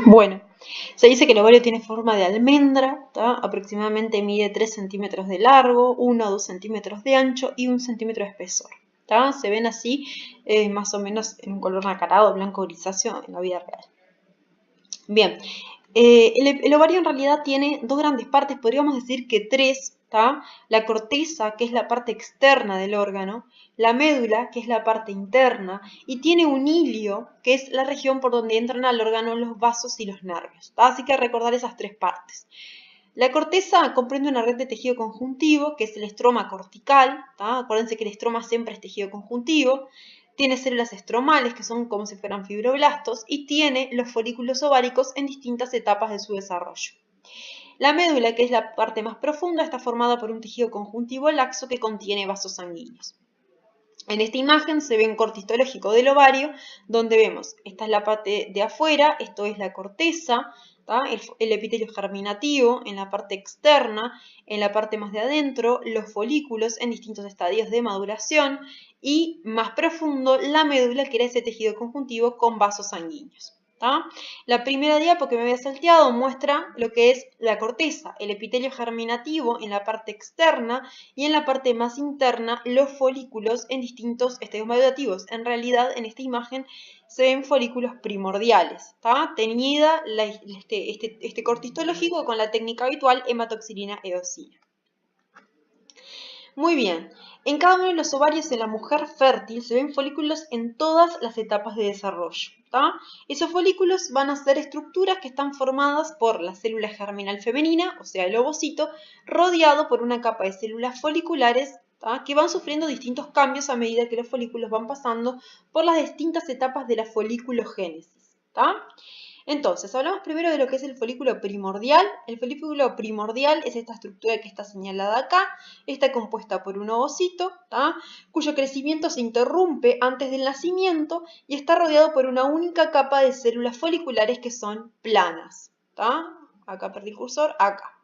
Bueno, se dice que el ovario tiene forma de almendra, ¿tá? Aproximadamente mide 3 centímetros de largo, 1 o 2 centímetros de ancho y 1 centímetro de espesor. ¿Tá? Se ven así más o menos en un color nacarado, blanco grisáceo en la vida real. Bien, el ovario en realidad tiene dos grandes partes, podríamos decir que tres, ¿tá? La corteza, que es la parte externa del órgano, la médula, que es la parte interna, y tiene un hilio, que es la región por donde entran al órgano los vasos y los nervios, ¿tá? Así que recordar esas tres partes. La corteza comprende una red de tejido conjuntivo, que es el estroma cortical, ¿tá? Acuérdense que el estroma siempre es tejido conjuntivo. Tiene células estromales, que son como si fueran fibroblastos, y tiene los folículos ováricos en distintas etapas de su desarrollo. La médula, que es la parte más profunda, está formada por un tejido conjuntivo laxo que contiene vasos sanguíneos. En esta imagen se ve un corte histológico del ovario, donde vemos, esta es la parte de afuera, esto es la corteza, el epitelio germinativo, en la parte externa, en la parte más de adentro, los folículos en distintos estadios de maduración y más profundo, la médula, que era ese tejido conjuntivo con vasos sanguíneos. La primera diapo que me había salteado muestra lo que es la corteza, el epitelio germinativo en la parte externa y en la parte más interna los folículos en distintos estadios madurativos. En realidad, en esta imagen se ven folículos primordiales, teñida este corte histológico con la técnica habitual hematoxilina eosina. Muy bien, en cada uno de los ovarios de la mujer fértil se ven folículos en todas las etapas de desarrollo. Esos folículos van a ser estructuras que están formadas por la célula germinal femenina, o sea el ovocito, rodeado por una capa de células foliculares que van sufriendo distintos cambios a medida que los folículos van pasando por las distintas etapas de la foliculogénesis. Entonces, hablamos primero de lo que es el folículo primordial. El folículo primordial es esta estructura que está señalada acá. Está compuesta por un ovocito, cuyo crecimiento se interrumpe antes del nacimiento y está rodeado por una única capa de células foliculares que son planas. Acá perdí el cursor, acá.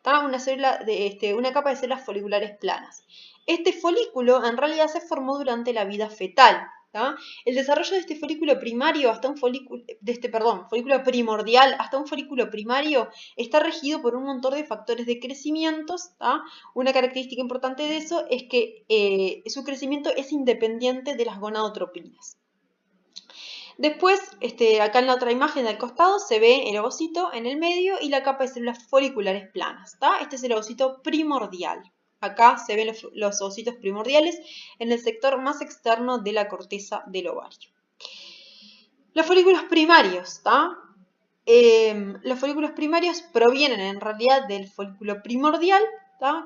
Una capa de células foliculares planas. Este folículo en realidad se formó durante la vida fetal. El desarrollo de este folículo primario hasta un folículo primordial hasta un folículo primario está regido por un montón de factores de crecimiento. Una característica importante de eso es que su crecimiento es independiente de las gonadotropinas. Después, acá en la otra imagen del costado se ve el ovocito en el medio y la capa de células foliculares planas. Este es el ovocito primordial. Acá se ven los ovocitos primordiales en el sector más externo de la corteza del ovario. Los folículos primarios, los folículos primarios provienen en realidad del folículo primordial,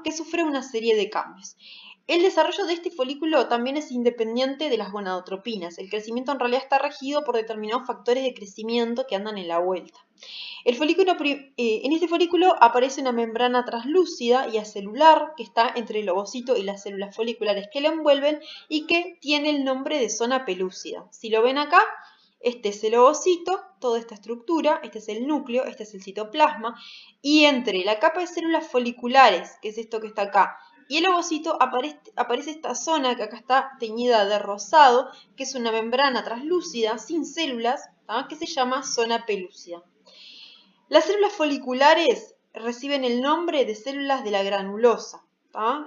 que sufre una serie de cambios. El desarrollo de este folículo también es independiente de las gonadotropinas. El crecimiento en realidad está regido por determinados factores de crecimiento que andan en la vuelta. En este folículo aparece una membrana translúcida y acelular que está entre el ovocito y las células foliculares que lo envuelven y que tiene el nombre de zona pelúcida. Si lo ven acá, este es el ovocito, toda esta estructura, este es el núcleo, este es el citoplasma, y entre la capa de células foliculares, que es esto que está acá, y el ovocito aparece esta zona que acá está teñida de rosado, que es una membrana translúcida sin células, que se llama zona pelúcida. Las células foliculares reciben el nombre de células de la granulosa.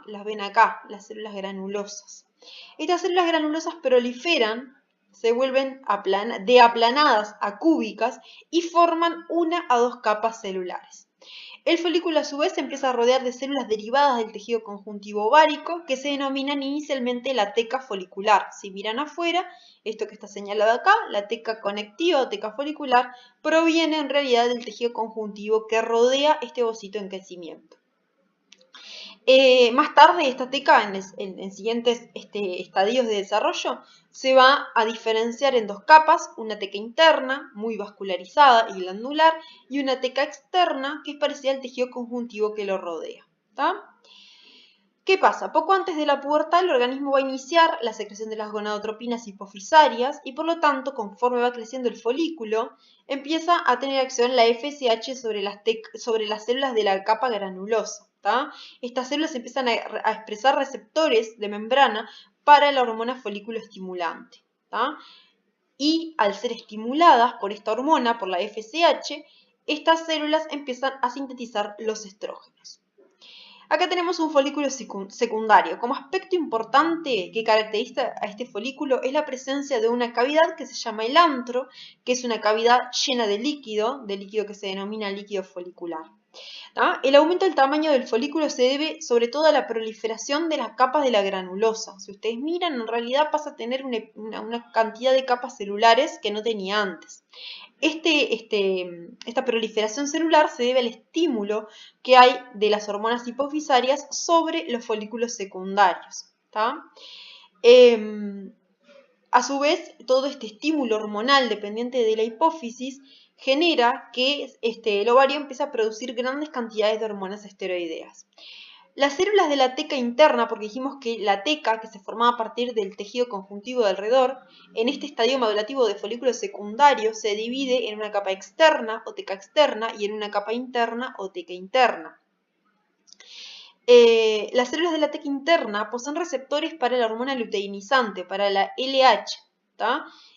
Las ven acá, las células granulosas. Estas células granulosas proliferan, se vuelven de aplanadas a cúbicas y forman 1 a 2 capas celulares. El folículo a su vez se empieza a rodear de células derivadas del tejido conjuntivo ovárico que se denominan inicialmente la teca folicular. Si miran afuera, esto que está señalado acá, la teca conectiva o teca folicular, proviene en realidad del tejido conjuntivo que rodea este ovocito en crecimiento. Más tarde, esta teca, en siguientes estadios de desarrollo, se va a diferenciar en 2 capas, una teca interna, muy vascularizada y glandular, y una teca externa, que es parecida al tejido conjuntivo que lo rodea. ¿Qué pasa? Poco antes de la pubertad, el organismo va a iniciar la secreción de las gonadotropinas hipofisarias y, por lo tanto, conforme va creciendo el folículo, empieza a tener acción la FSH sobre las células de la capa granulosa. Estas células empiezan a expresar receptores de membrana para la hormona folículo estimulante. y al ser estimuladas por esta hormona, por la FSH, estas células empiezan a sintetizar los estrógenos. Acá tenemos un folículo secundario. Como aspecto importante que caracteriza a este folículo es la presencia de una cavidad que se llama el antro, que es una cavidad llena de líquido que se denomina líquido folicular. El aumento del tamaño del folículo se debe sobre todo a la proliferación de las capas de la granulosa. Si ustedes miran, en realidad pasa a tener una cantidad de capas celulares que no tenía antes. Esta proliferación celular se debe al estímulo que hay de las hormonas hipofisarias sobre los folículos secundarios. A su vez, todo este estímulo hormonal dependiente de la hipófisis genera que el ovario empieza a producir grandes cantidades de hormonas esteroideas. Las células de la teca interna, porque dijimos que la teca, que se formaba a partir del tejido conjuntivo de alrededor, en este estadio madurativo de folículo secundario se divide en una capa externa o teca externa y en una capa interna o teca interna. Las células de la teca interna poseen receptores para la hormona luteinizante, para la LH,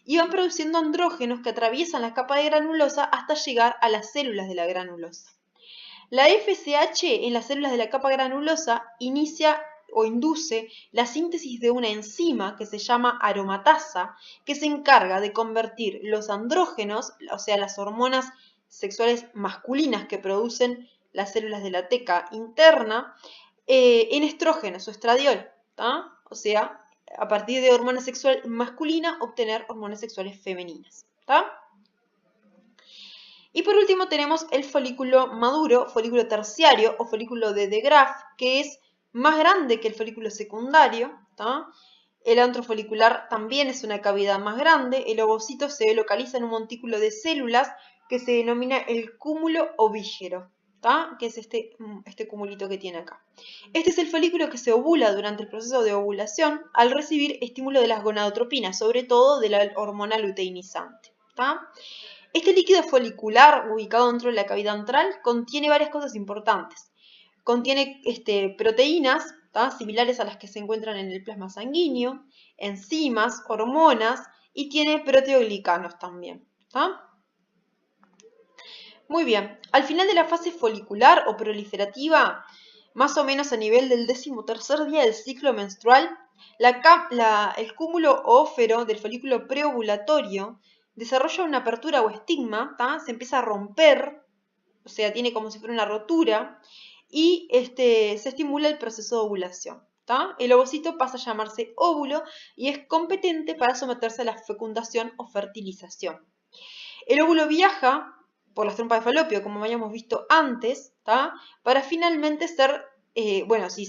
y van produciendo andrógenos que atraviesan la capa de granulosa hasta llegar a las células de la granulosa. La FSH en las células de la capa granulosa inicia o induce la síntesis de una enzima que se llama aromatasa, que se encarga de convertir los andrógenos, o sea, las hormonas sexuales masculinas que producen las células de la teca interna, en estrógenos o estradiol, o sea, a partir de hormona sexual masculina obtener hormonas sexuales femeninas. Y por último tenemos el folículo maduro, folículo terciario o folículo de De Graaf, que es más grande que el folículo secundario. El antro folicular también es una cavidad más grande. El ovocito se localiza en un montículo de células que se denomina el cúmulo ovígero, que es este cumulito que tiene acá. Este es el folículo que se ovula durante el proceso de ovulación al recibir estímulo de las gonadotropinas, sobre todo de la hormona luteinizante. Este líquido folicular ubicado dentro de la cavidad antral contiene varias cosas importantes. Contiene proteínas similares a las que se encuentran en el plasma sanguíneo, enzimas, hormonas y tiene proteoglicanos también. Muy bien, al final de la fase folicular o proliferativa, más o menos a nivel del 13º día del ciclo menstrual, el cúmulo ófero del folículo preovulatorio desarrolla una apertura o estigma, se empieza a romper, o sea, tiene como si fuera una rotura, y se estimula el proceso de ovulación. El ovocito pasa a llamarse óvulo y es competente para someterse a la fecundación o fertilización. El óvulo viaja por las trompas de falopio, como habíamos visto antes, para finalmente ser, si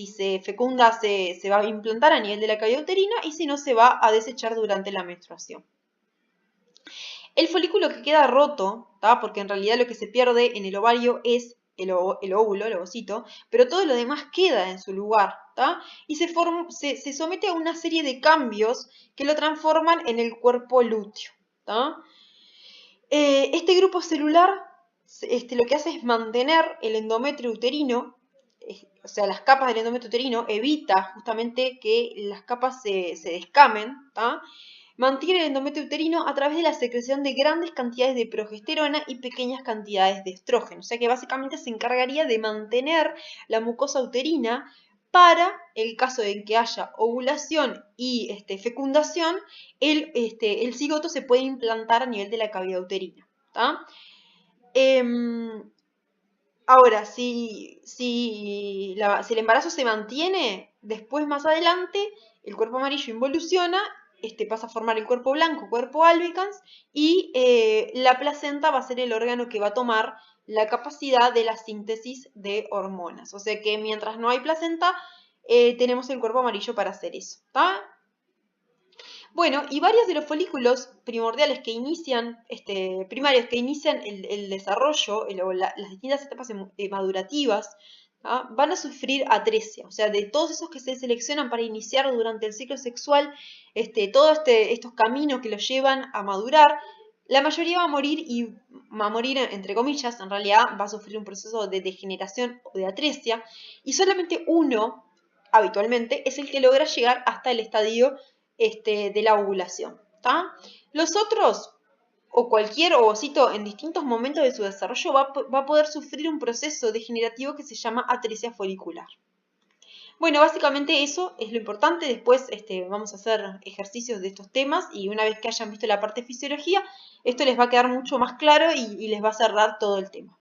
se fecunda se va a implantar a nivel de la cavidad uterina y si no se va a desechar durante la menstruación. El folículo que queda roto, porque en realidad lo que se pierde en el ovario es el óvulo, el ovocito, pero todo lo demás queda en su lugar, y se somete a una serie de cambios que lo transforman en el cuerpo lúteo. Este grupo celular lo que hace es mantener el endometrio uterino, o sea, las capas del endometrio uterino, evita justamente que las capas se descamen, mantiene el endometrio uterino a través de la secreción de grandes cantidades de progesterona y pequeñas cantidades de estrógeno. O sea que básicamente se encargaría de mantener la mucosa uterina para el caso de que haya ovulación y fecundación, el cigoto se puede implantar a nivel de la cavidad uterina. Ahora, si el embarazo se mantiene, después más adelante el cuerpo amarillo involuciona, pasa a formar el cuerpo blanco, cuerpo albicans, y la placenta va a ser el órgano que va a tomar la capacidad de la síntesis de hormonas. O sea que mientras no hay placenta, tenemos el cuerpo amarillo para hacer eso. Bueno, y varios de los folículos primordiales que inician, primarios que inician el desarrollo, las distintas etapas madurativas, van a sufrir atresia. O sea, de todos esos que se seleccionan para iniciar durante el ciclo sexual, todos estos caminos que los llevan a madurar, la mayoría va a morir entre comillas, en realidad va a sufrir un proceso de degeneración o de atresia, y solamente uno, habitualmente, es el que logra llegar hasta el estadio de la ovulación. ¿tá? Los otros, o cualquier ovocito en distintos momentos de su desarrollo, va a poder sufrir un proceso degenerativo que se llama atresia folicular. Bueno, básicamente eso es lo importante. Después vamos a hacer ejercicios de estos temas y una vez que hayan visto la parte de fisiología, esto les va a quedar mucho más claro y les va a cerrar todo el tema.